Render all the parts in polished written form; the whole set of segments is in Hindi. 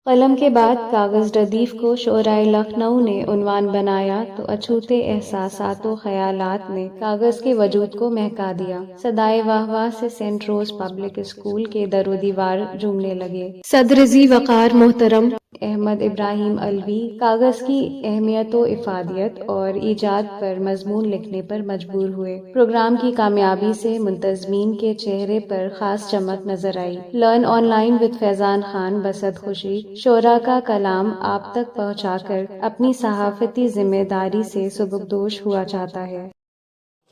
कलम के बाद कागज़ रदीफ़ को शोराए लखनऊ ने उन्वान बनाया तो अछूते एहसासात व ख़यालात ने कागज़ के वजूद को महका दिया। सदाए वाह से सेंट रोज़ पब्लिक स्कूल के दरो दीवार झूमने लगे। सदर-ए वक़ार मोहतरम अहमद इब्राहिम अलवी कागज़ की अहमियत व इफ़ादियत और ईजाद पर मज़मून लिखने पर मजबूर हुए। प्रोग्राम की कामयाबी से मुंतज़मीन के चेहरे पर ख़ास चमक नजर आई। Learn online with Faizan Khan बसद खुशी शोरा का कलाम आप तक पहुँचाकर अपनी सहाफ़ती जिम्मेदारी से सुबुकदोश हुआ चाहता है।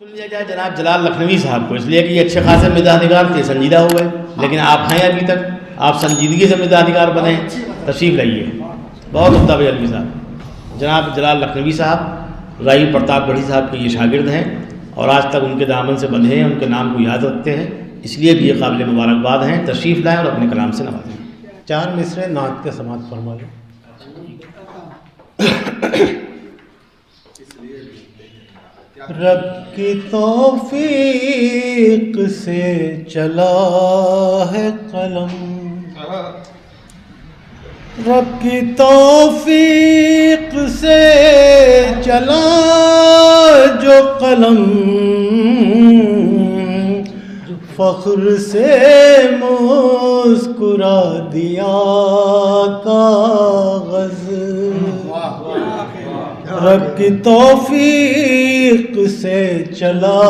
सुन लिया जाए जनाब जलाल लखनवी साहब को, इसलिए कि ये अच्छे खासे मिजाजगार थे, संजीदा हो गए, लेकिन आप हैं अभी तक, आप संजीदगी से मिजाजगार बने। तशरीफ़ लाइए। बहुत उम्दा अलवी साहब जनाब जलाल लखनवी साहब राई प्रतापगढ़ी साहब के ये शागिर्द हैं और आज तक उनके दामन से बंधे हैं, उनके नाम को याद रखते हैं, इसलिए भी ये काबिल मुबारकबाद हैं। तशरीफ़ लाएँ और अपने कलाम से नवाजें। 4 मिसरे नात के समात फरमा लें। रब की तौफीक से चला है कलम, रब की तौफीक से चला जो कलम, फख्र से मुस्कुरा दिया कागज़। रब की तौफीक से चला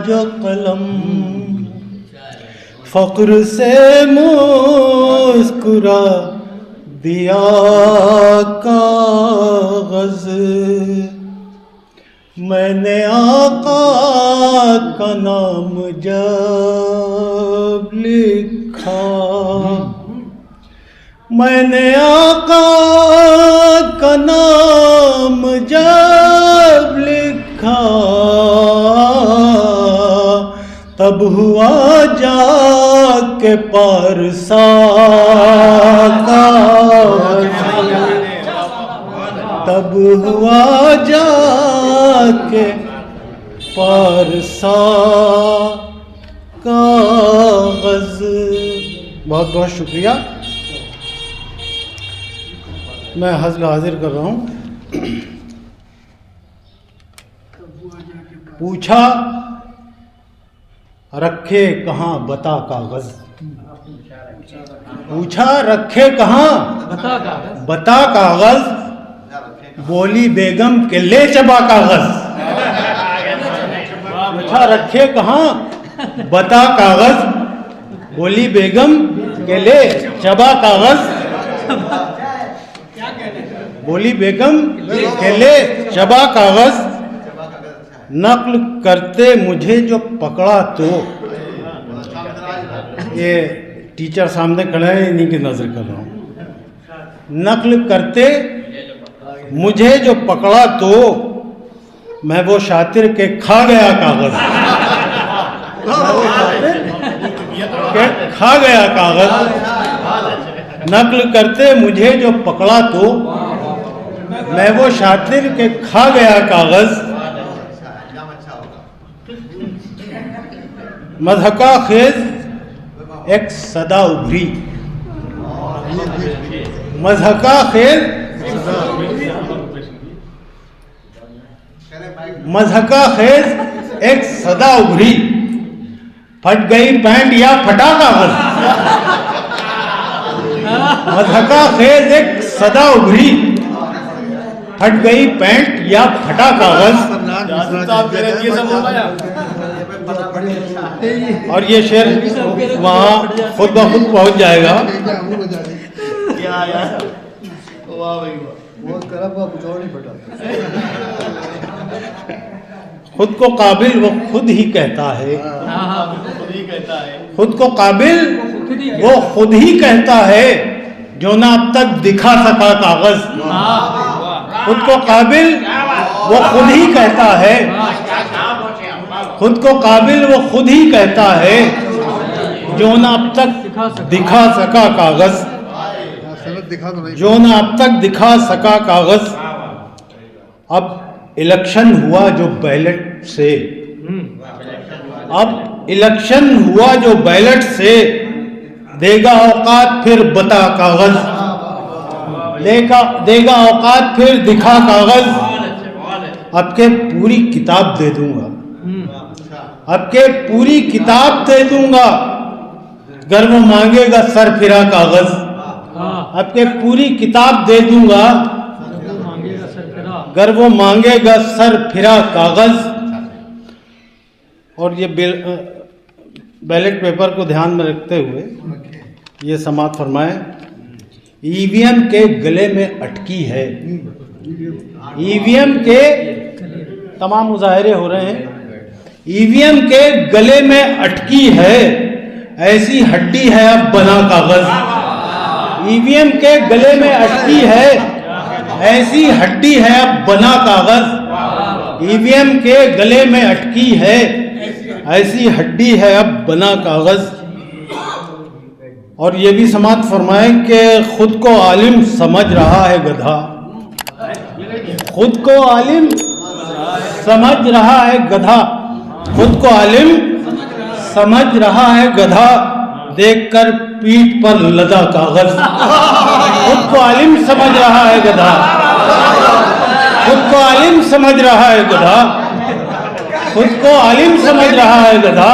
जो कलम, फख्र से मुस्कुरा दिया कागज़। मैंने आका का नाम जब लिखा, मैंने आका का नाम जब लिखा, तब हुआ जाके पारसा का, तब हुआ जाके पारसा कागज़। बहुत बहुत शुक्रिया। मैं हज़ल हाजिर कर रहा हूँ। पूछा रखे कहाँ बता कागज़, पूछा रखे कहाँ बता कागज़, बोली बेगम के ले चबा कागज़। पूछा रखे कहाँ बता कागज़, बोली बेगम के ले चबा कागज़, बोली बेगम के ले चबा कागज़। नक्ल करते मुझे जो पकड़ा तो, ये टीचर सामने खड़े हैं, इन्हीं की नज़र कर रहा हूँ। नक्ल करते मुझे जो पकड़ा तो, मैं वो शातिर के खा गया कागज़, मैं वो शातिर के खा गया कागज़। नक्ल करते मुझे जो पकड़ा तो, मैं वो शातिर के खा गया कागज़। मज़हका खेज एक सदा उभरी, मज़हका खेज मज़हका खेज एक सदा उभरी, फट गई पैंट या फटा कागज़। मज़हका खेज एक सदा उभरी, फट गई पैंट या फटा कागज़। और ये शेर वहाँ खुद ब खुद पहुँच जाएगा। खुद को काबिल वो खुद ही कहता है, खुद को काबिल वो खुद ही कहता है, जो ना अब तक दिखा सका कागज़। खुद को काबिल वो खुद ही कहता है, खुद को काबिल वो खुद ही कहता है, जो ना अब तक दिखा सका कागज़, जो ना अब तक दिखा सका कागज़। अब इलेक्शन हुआ जो बैलेट से, अब इलेक्शन हुआ जो बैलेट से, देगा औकात फिर बता कागज़। देगा औकात फिर दिखा कागज, अब के पूरी किताब दे दूंगा, अब के पूरी किताब दे दूंगा, गर वो मांगेगा सर फिरा कागज, अब के पूरी किताब दे दूंगा, गर वो मांगेगा सर फिरा कागज। और ये बैलेट पेपर को ध्यान में रखते हुए ये समाप्त फरमाए, ईवीएम के गले में अटकी है, ईवीएम के तमाम मुजाहरे हो रहे हैं, ईवीएम के गले में अटकी है, ऐसी हड्डी है अब बना कागज, ईवीएम के गले में अटकी है, ऐसी हड्डी है अब बना कागज, ईवीएम के गले में अटकी है, ऐसी हड्डी है अब बना कागज। और ये भी समाप्त फरमाए कि खुद को आलिम समझ रहा है गधा, खुद को आलिम समझ रहा है गधा, खुद को आलिम समझ रहा है गधा, देखकर पीठ पर लदा कागज, खुद को आलिम समझ रहा है गधा, खुद को आलिम समझ रहा है गधा, खुद को आलिम समझ रहा है गधा,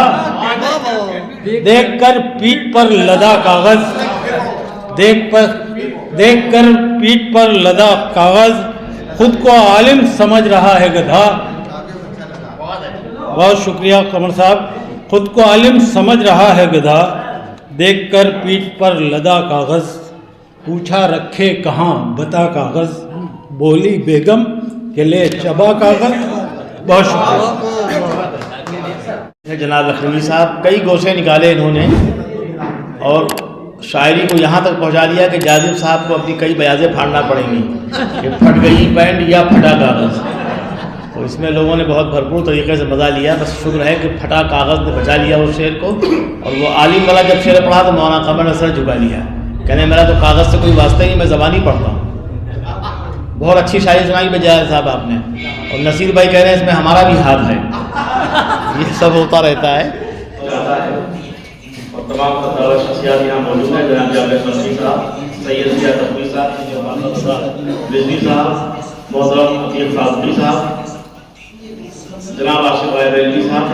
देखकर पीठ पर लदा कागज, देखकर पीठ पर लदा कागज, खुद को आलिम समझ रहा है गधा। बहुत शुक्रिया कमर साहब। खुद को आलिम समझ रहा है गधा, देखकर पीठ पर लदा कागज, पूछा रखे कहाँ बता कागज, बोली बेगम के ले चबा कागज। बहुत शुक्रिया। जनाब लखनवी साहब कई गोशे निकाले इन्होंने और शायरी को यहाँ तक पहुँचा दिया कि जाजिब साहब को अपनी कई बयाज़ें फाड़ना पड़ेंगी कि फट गई पैंट या फटा कागज़। तो इसमें लोगों ने बहुत भरपूर तरीके से मज़ा लिया। बस शुक्र है कि फटा कागज़ ने बचा लिया उस शेर को। और वो आलिम वाला जब शेर पढ़ा तो मौलाना कमर ने सर झुका लिया, कहने मेरा तो कागज़ से कोई वास्ता ही नहीं, मैं ज़बानी पढ़ता हूँ। बहुत अच्छी शायरी सुनाई बजाय साहब आपने। और नसीर भाई कह रहे हैं इसमें हमारा भी हाथ है। ये सब होता रहता है। और तमाम शख्सियात यहाँ मौजूद हैं, जनाब जावेद मस्ती साहब, सैयद जिया तफरी साहब, रिजवी साहब, मोहतरम अतीक फाजली साहब, जनाब आशिफ भाई रेलवी साहब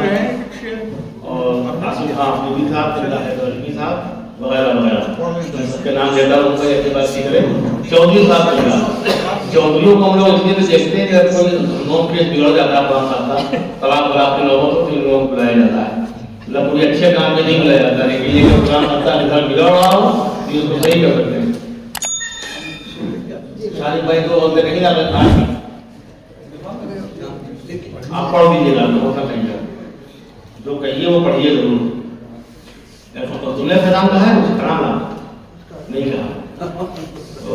और आसिफ खान अफरीदी साहब, रजवी साहब वगैरह वगैरह। इसके नाम लेता हूँ उसके बाद सीधे चौधरी साहब। चौधरीयों को हम लोग इसलिए भी देखते हैं कि कोई नोम केस बिगड़ जाता है, काम करता तलाक तलाक के लोगों को 3 लोगों को बुलाया जाता है। मतलब कोई अच्छे काम में नहीं बुलाया जाता, लेकिन ये जो काम करता है घर बिगड़ रहा हो तो उसको सही कर सकते हैं। शादी भाई तो और नहीं लगा आप पढ़ दीजिएगा, होता कहिएगा, जो कहिए वो पढ़िए जरूर। तुमने फैजान कहा है, मुझे कराम नहीं कहा। तो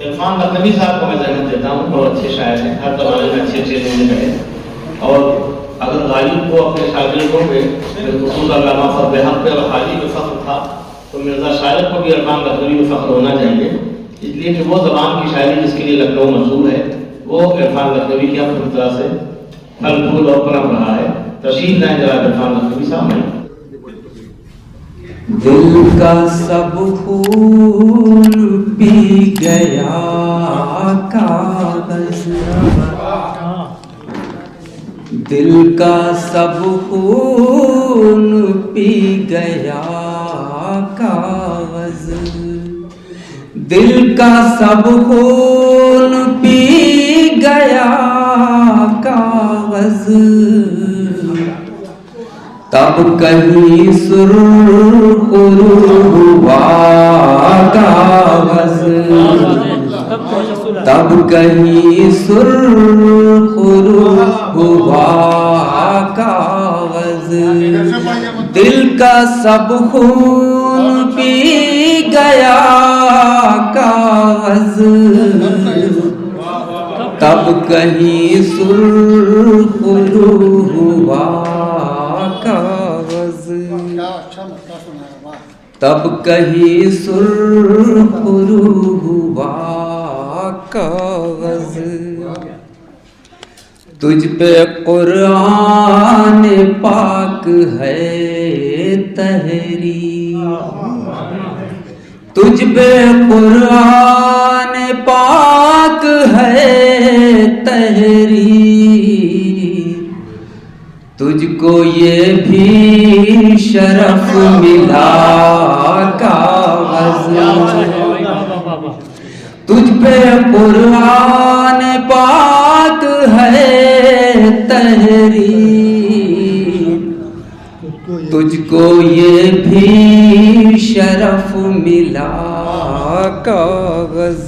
इरफान लखनवी साहब को मैं जहमत देता हूँ, बहुत अच्छे शायर हैं, हर जमाने में अच्छे अच्छे लोग कहे। और अगर गालिब को अपने शागिर्दों पे अल्लामा फज़ल हक पे और हाजी पे फख्र था तो मिर्ज़ा शायर को भी इरफान लखनवी पे फख्र होना चाहिए। इसलिए कि वो ज़बान की शायरी जिसके लिए लखनऊ मशहूर है वो इरफान लखनवी की अपनी तरह से फल फूल और पनप रहा है। तशरीफ लाएं जनाब इरफान लखनवी साहब। दिल का सब खून पी गया कागज, दिल का सब खून पी गया कागज, दिल का सब खून पी गया कागज, तब कहीं सुरखरू हुआ कागज, तब कहीं सुरखरू हुआ कागज, दिल का सब खून पी गया कागज, तब कहीं सुरखरू हुआ कागज, तब कहीं सुरखरू हुआ कागज। तुझ पे कुरान पाक है तहरी, तुझ पे कुरान तुझको ये भी शरफ मिला कागज, तुझ पे कुरान पाक है तहरीर, तुझको ये भी शरफ मिला कागज।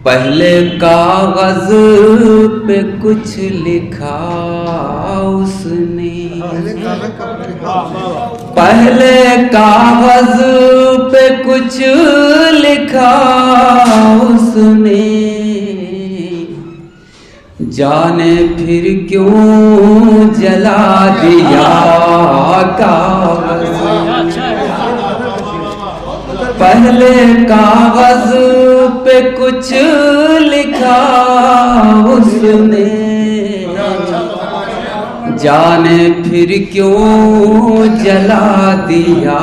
पहले कागज पे कुछ लिखा उसने, पहले कागज पे कुछ लिखा उसने, जाने फिर क्यों जला दिया कागज। पहले कागज पे कुछ लिखा उसने, जाने फिर क्यों जला दिया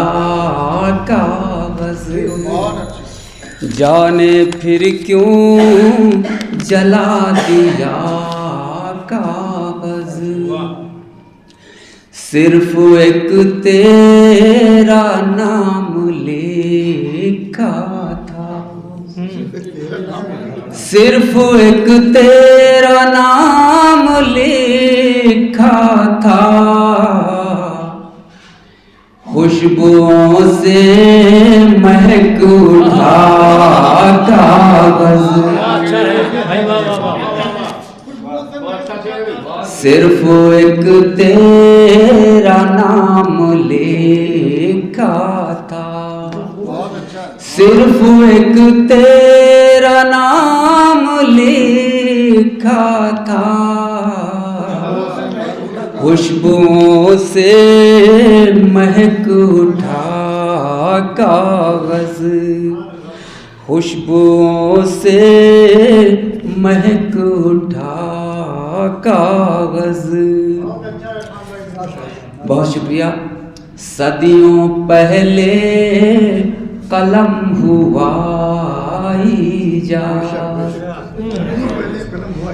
कागज, जाने फिर क्यों जला दिया कागज। सिर्फ एक तेरा नाम लिखा था, सिर्फ एक तेरा नाम लिखा था, खुशबुओं से महक उठा कागज। सिर्फ एक तेरा नाम लिखा था, सिर्फ एक तेरा नाम लिखा था, खुशबुओं से महक उठा कागज, खुशबुओं से महक उठा कागज। बहुत शुक्रिया। सदियों पहले कलम हुआ ईजाद,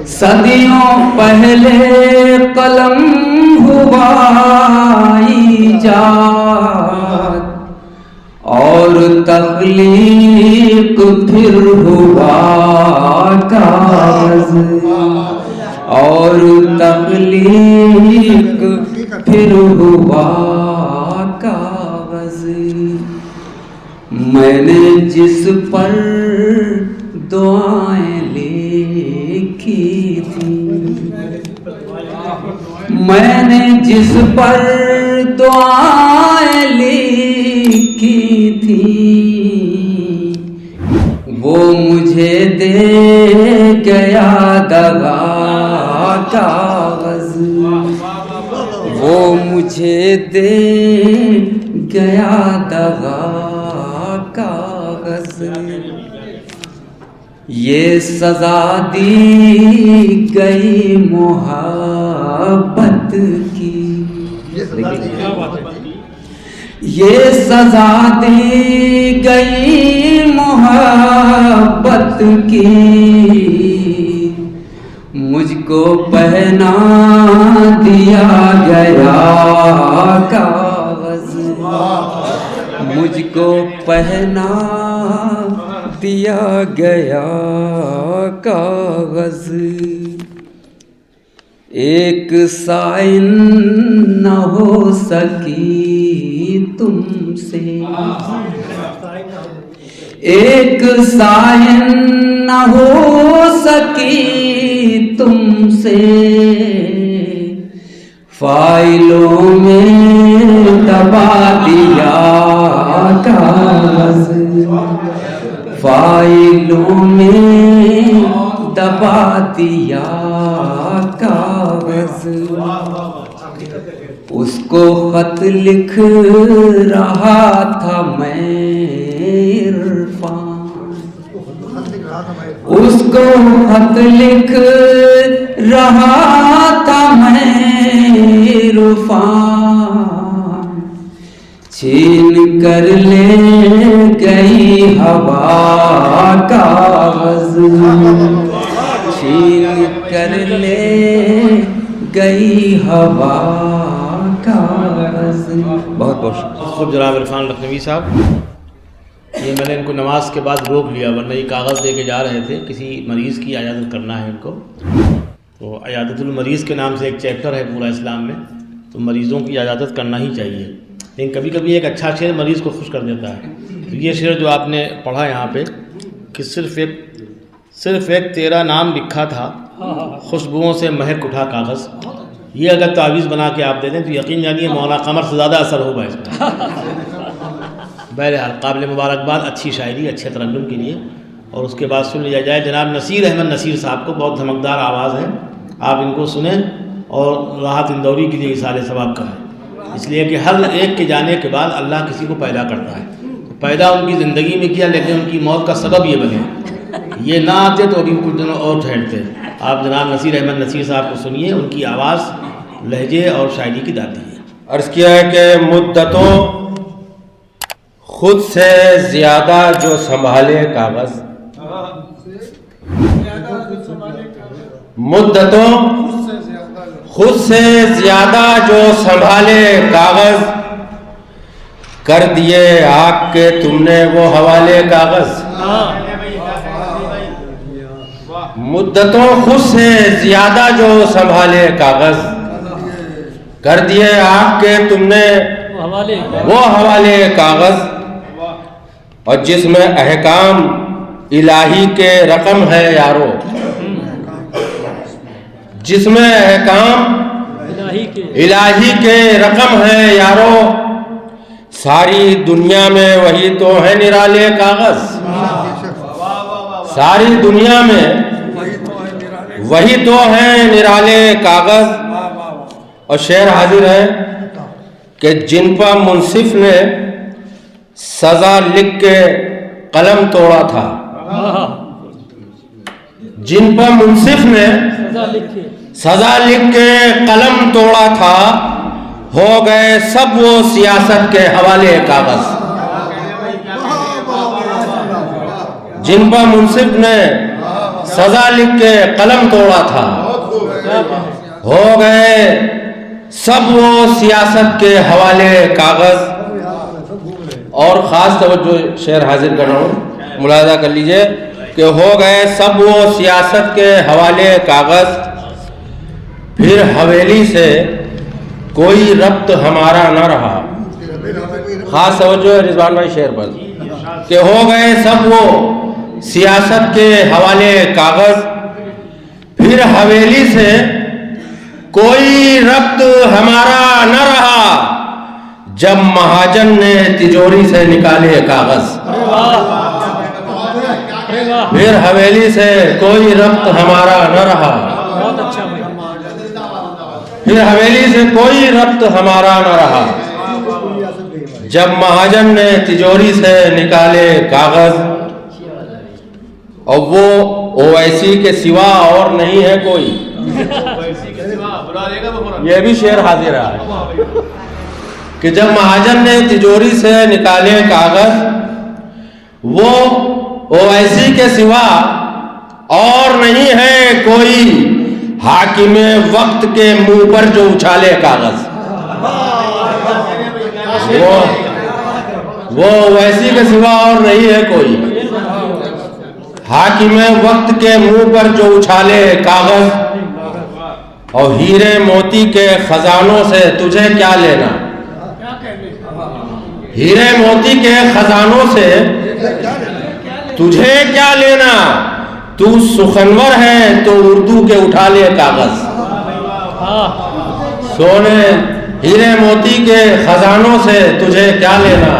सदियों पहले कलम हुआ ईजाद, और तख्लीक फिर हुआ कागज, और तख्लीक फिर हुआ कागज। मैंने जिस पर दुआएं लिखी थी, मैंने जिस पर दुआएं लिखी थी, वो मुझे दे गया दगा कागज, वो मुझे दे गया दगा कागज। ये सजा दी गई मोहब्बत की, ये सजा दी गई मोहब्बत की, मुझको पहना दिया गया कागज, मुझको पहना दिया गया कागज। एक साइन न हो सकी तुमसे, एक साइन न हो सकी तुमसे, फाइलों में दबा दिया कागज, फाइलों में दबा दिया कागज। उसको खत लिख रहा था मैं इरफान, उसको खत लिख रहा था मैं इरफान, छीन कर ले गई हवा कागज, छीन कर ले गई हवा कागज। बहुत बहुत खूब जनाब इरफान लखनवी साहब, ये मैंने इनको नमाज के बाद रोक लिया, वरना ये कागज़ दे के जा रहे थे, किसी मरीज़ की इयादत करना है इनको। तो इयादतुल मरीज़ के नाम से एक चैप्टर है पूरा इस्लाम में, तो मरीज़ों की इयादत करना ही चाहिए। लेकिन कभी कभी एक अच्छा शेर मरीज़ को खुश कर देता है। तो ये शेर जो आपने पढ़ा यहाँ पे कि सिर्फ एक तेरा नाम लिखा था, खुशबुओं से महक उठा कागज़, ये अगर तावीज़ बना के आप दे दें तो यकीन जानिए मौला कमर से ज़्यादा असर होगा इसमें। बहरहाल काबिल मुबारकबाद, अच्छी शायरी, अच्छे तरन्नुम के लिए। और उसके बाद सुन लिया जाए जनाब नसीर अहमद नसीर साहब को, बहुत धमकदार आवाज़ है, आप इनको सुने और राहत इंदौरी के लिए इसाले सवाब करें। इसलिए कि हर एक के जाने के बाद अल्लाह किसी को पैदा करता है, तो पैदा उनकी ज़िंदगी में किया, लेकिन उनकी मौत का सबब ये बने, ये ना आते तो अभी कुछ दिनों और ठहरते। आप जनाब नसीर अहमद नसीर साहब को सुनिए, उनकी आवाज़, लहजे और शायरी की दाती है। अर्ज़ किया है कि मुद्दतों खुद से ज़्यादा जो संभाले कागज़, मुद्दतों खुद से ज़्यादा जो संभाले कागज़, कर दिए आग के तुमने वो हवाले कागज़। मुद्दतों खुद से ज़्यादा जो संभाले कागज़, कर दिए आग के तुमने वो हवाले कागज़। और जिसमें अहकाम इलाही के रकम है यारो, जिसमें अहकाम इलाही के रकम है यारो, सारी दुनिया में वही तो है निराले कागज़। सारी दुनिया में वही तो है निराले कागज़। और शेर हाजिर है कि जिन पर मुंसिफ ने सजा लिख के कलम तोड़ा था, जिन पर मुंसिफ ने सजा लिख के कलम तोड़ा था, हो गए सब वो सियासत के हवाले कागज़। जिन पर मुंसिफ ने सजा लिख के कलम तोड़ा था, हो गए सब वो सियासत के हवाले कागज़। और ख़ास तवज्जो शेर हाजिर कर रहा हूँ, मुलाज़ा कर लीजिए कि हो गए सब वो सियासत के हवाले कागज़, फिर हवेली से कोई रब्त हमारा न रहा। ख़ास तवज्जो रिजवान भाई शेर पर कि हो गए सब वो सियासत के हवाले कागज़, फिर हवेली से कोई रब्त हमारा न रहा, जब महाजन ने तिजोरी से निकाले कागज़। फिर हवेली से कोई रब्त हमारा न रहा, फिर हवेली से कोई रब्त हमारा न रहा, जब महाजन ने तिजोरी से निकाले कागज़। और वो ओवैसी के सिवा और नहीं है कोई। ये भी शेर हाजिर है कि जब महाजन ने तिजोरी से निकाले कागज़, वो ओवैसी के सिवा और नहीं है कोई, हाकिमे वक्त के मुंह पर जो उछाले कागज़। वो ओवैसी के सिवा और नहीं है कोई, हाकिमे वक्त के मुंह पर जो उछाले कागज़। और हीरे मोती के खजानों से तुझे क्या लेना, हीरे मोती के खजानों से तुझे क्या लेना, तू सुखनवर है तो उर्दू के उठा ले कागज़। सोने हीरे मोती के खजानों से तुझे क्या लेना,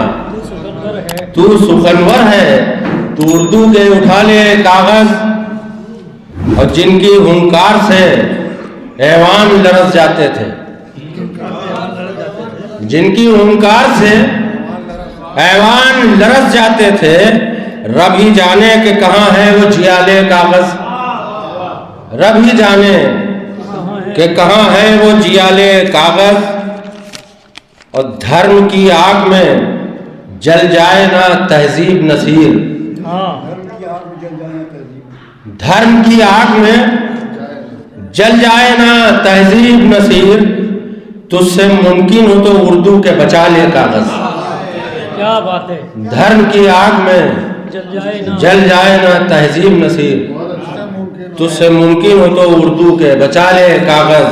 तू सुखनवर है तो उर्दू के उठा ले कागज़। और जिनकी हुंकार से ऐवान लरस जाते थे, जिनकी हुंकार से ऐवान लरस जाते थे, रब ही जाने कि कहाँ है वो जियाले कागज़। रब ही जाने कि कहाँ है वो जियाले कागज़। और धर्म की आग में जल जाए ना तहजीब नसीर, धर्म की आग में जल जाए ना तहजीब नसीर, तुझसे मुमकिन हो तो उर्दू के बचा ले कागज। क्या बात है। धर्म की आग में जल जाए ना तहजीब नसीर, तुझसे मुमकिन हो तो उर्दू के बचा ले कागज।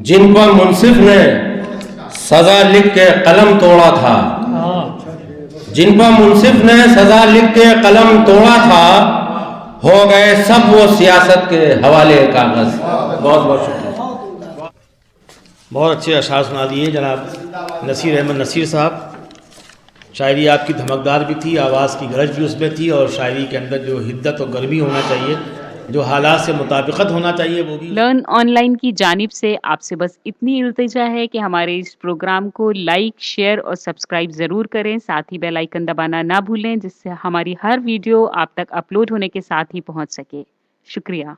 जिन पर मुंसिफ ने सजा लिख के कलम तोड़ा था, जिन पर मुंसिफ ने सजा लिख के कलम तोड़ा था, हो गए सब वो सियासत के हवाले कागज। बहुत बहुत शुक्रिया। बहुत अच्छे अशार सुना दिए जनाब नसीर अहमद नसीर साहब। शायरी आपकी धमकदार भी थी, आवाज़ की गरज भी उसमें थी, और शायरी के अंदर जो हिद्दत और गर्मी होना चाहिए, जो हालात से मुताबिकत होना चाहिए, वो भी। लर्न ऑनलाइन की जानिब से आपसे बस इतनी इल्तिजा है कि हमारे इस प्रोग्राम को लाइक, शेयर और सब्सक्राइब ज़रूर करें। साथ ही बेल आइकन दबाना ना भूलें, जिससे हमारी हर वीडियो आप तक अपलोड होने के साथ ही पहुंच सके। शुक्रिया।